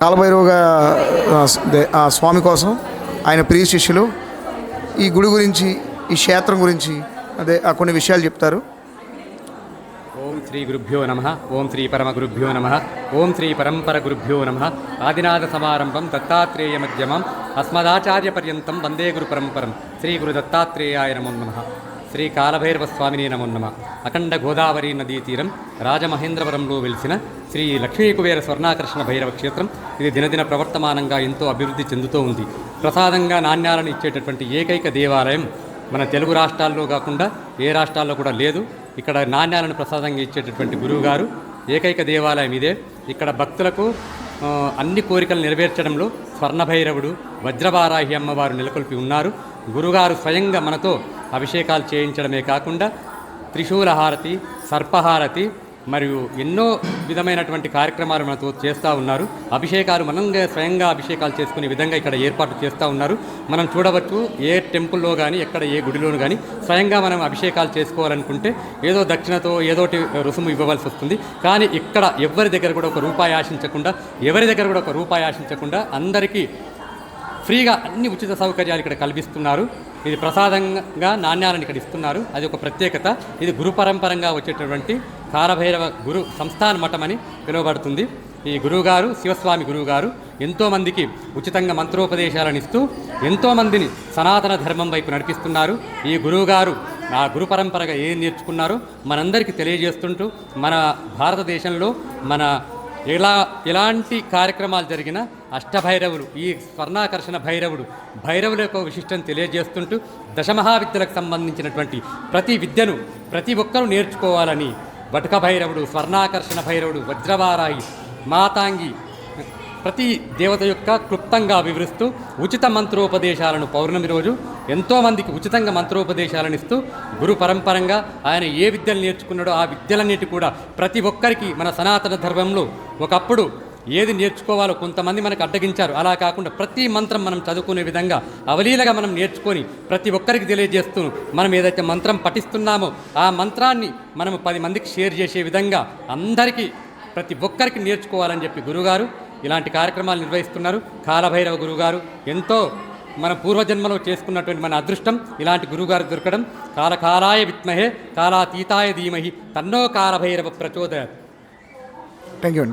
కాలభైరవ స్వామి కోసం ఆయన ప్రియ శిష్యులు ఈ గుడి గురించి, ఈ క్షేత్రం గురించి కొన్ని విషయాలు చెప్తారు. ఓం శ్రీ గురుభ్యో నమః. ఓం శ్రీ పరమ గురుభ్యో నమః. ఓం శ్రీ పరంపర గురుభ్యో నమః. ఆదినాథ సమారంభం దత్తాత్రేయ మధ్యమం అస్మదాచార్య పర్యంతం వందే గురు పరంపరం. శ్రీ గురు దత్తాత్రేయాయ నమో నమః. శ్రీ కాలభైరవ స్వామిని నమో నమః. అఖండ గోదావరి నదీ తీరం రాజమహేంద్రవరంలో వెలిసిన శ్రీ లక్ష్మీకుబేర స్వర్ణాకర్షణ భైరవ క్షేత్రం. ఇది దినదిన ప్రవర్తమానంగా ఎంతో అభివృద్ధి చెందుతూ ఉంది. ప్రసాదంగా నాణ్యాలను ఇచ్చేటటువంటి ఏకైక దేవాలయం మన తెలుగు రాష్ట్రాల్లో కాకుండా ఏ రాష్ట్రాల్లో కూడా లేదు. ఇక్కడ నాణ్యాలను ప్రసాదంగా ఇచ్చేటటువంటి గురువుగారు ఏకైక దేవాలయం ఇదే. ఇక్కడ భక్తులకు అన్ని కోరికలు నెరవేర్చడంలో స్వర్ణభైరవుడు, వజ్రవారాహి అమ్మవారు నెలకొల్పి ఉన్నారు. గురుగారు స్వయంగా మనతో అభిషేకాలు చేయించడమే కాకుండా త్రిశూలహారతి, సర్పహారతి మరియు ఎన్నో విధమైనటువంటి కార్యక్రమాలు మనతో చేస్తూ ఉన్నారు. అభిషేకాలు మనంగా స్వయంగా అభిషేకాలు చేసుకునే విధంగా ఇక్కడ ఏర్పాటు చేస్తూ ఉన్నారు. మనం చూడవచ్చు, ఏ టెంపుల్లో కానీ ఎక్కడ ఏ గుడిలోనూ కానీ స్వయంగా మనం అభిషేకాలు చేసుకోవాలనుకుంటే ఏదో దక్షిణతో ఏదోటి రుసుము ఇవ్వవలసి వస్తుంది. కానీ ఇక్కడ ఎవరి దగ్గర కూడా ఒక రూపాయి ఆశించకుండా అందరికీ ఫ్రీగా అన్ని ఉచిత సౌకర్యాలు ఇక్కడ కల్పిస్తున్నారు. ఇది ప్రసాదంగా నాణ్యాలను ఇక్కడ ఇస్తున్నారు. అది ఒక ప్రత్యేకత. ఇది గురు పరంపరంగా వచ్చేటటువంటి కాలభైరవ గురు సంస్థాన మఠం అని పిలువబడుతుంది. ఈ గురువుగారు, శివస్వామి గురువుగారు ఎంతోమందికి ఉచితంగా మంత్రోపదేశాలను ఇస్తూ ఎంతోమందిని సనాతన ధర్మం వైపు నడిపిస్తున్నారు. ఈ గురువుగారు ఆ గురు పరంపరగా ఏం నేర్చుకున్నారో మనందరికీ తెలియజేస్తుంటూ మన భారతదేశంలో ఎలాంటి కార్యక్రమాలు జరిగినా అష్టభైరవులు, ఈ స్వర్ణాకర్షణ భైరవుల యొక్క విశిష్టం తెలియజేస్తుంటూ దశమహావిద్యలకు సంబంధించినటువంటి ప్రతి విద్యను ప్రతి ఒక్కరూ నేర్చుకోవాలని బటుక భైరవుడు, స్వర్ణాకర్షణ భైరవుడు, వజ్రవారాహి, మాతాంగి ప్రతి దేవత యొక్క క్లుప్తంగా వివరిస్తూ ఉచిత మంత్రోపదేశాలను పౌర్ణమి రోజు ఎంతోమందికి ఉచితంగా మంత్రోపదేశాలను ఇస్తూ గురు పరంపరంగా ఆయన ఏ విద్యలు నేర్చుకున్నాడో ఆ విద్యలన్నిటి కూడా ప్రతి ఒక్కరికి మన సనాతన ధర్మంలో ఒకప్పుడు ఏది నేర్చుకోవాలో కొంతమంది మనకు అడ్డగించారు. అలా కాకుండా ప్రతి మంత్రం మనం చదువుకునే విధంగా అవలీలగా మనం నేర్చుకొని ప్రతి ఒక్కరికి తెలియజేస్తూ మనం ఏదైతే మంత్రం పఠిస్తున్నామో ఆ మంత్రాన్ని మనం 10 మందికి షేర్ చేసే విధంగా అందరికీ ప్రతి ఒక్కరికి నేర్చుకోవాలని చెప్పి గురుగారు ఇలాంటి కార్యక్రమాలు నిర్వహిస్తున్నారు. కాలభైరవ గురుగారు ఎంతో మన పూర్వజన్మలో చేసుకున్నటువంటి మన అదృష్టం ఇలాంటి గురుగారు దొరకడం. కాలకాలాయ విద్మహే కాలాతీతాయ ధీమహి తన్నో కాలభైరవ ప్రచోదయాత్. Thank you.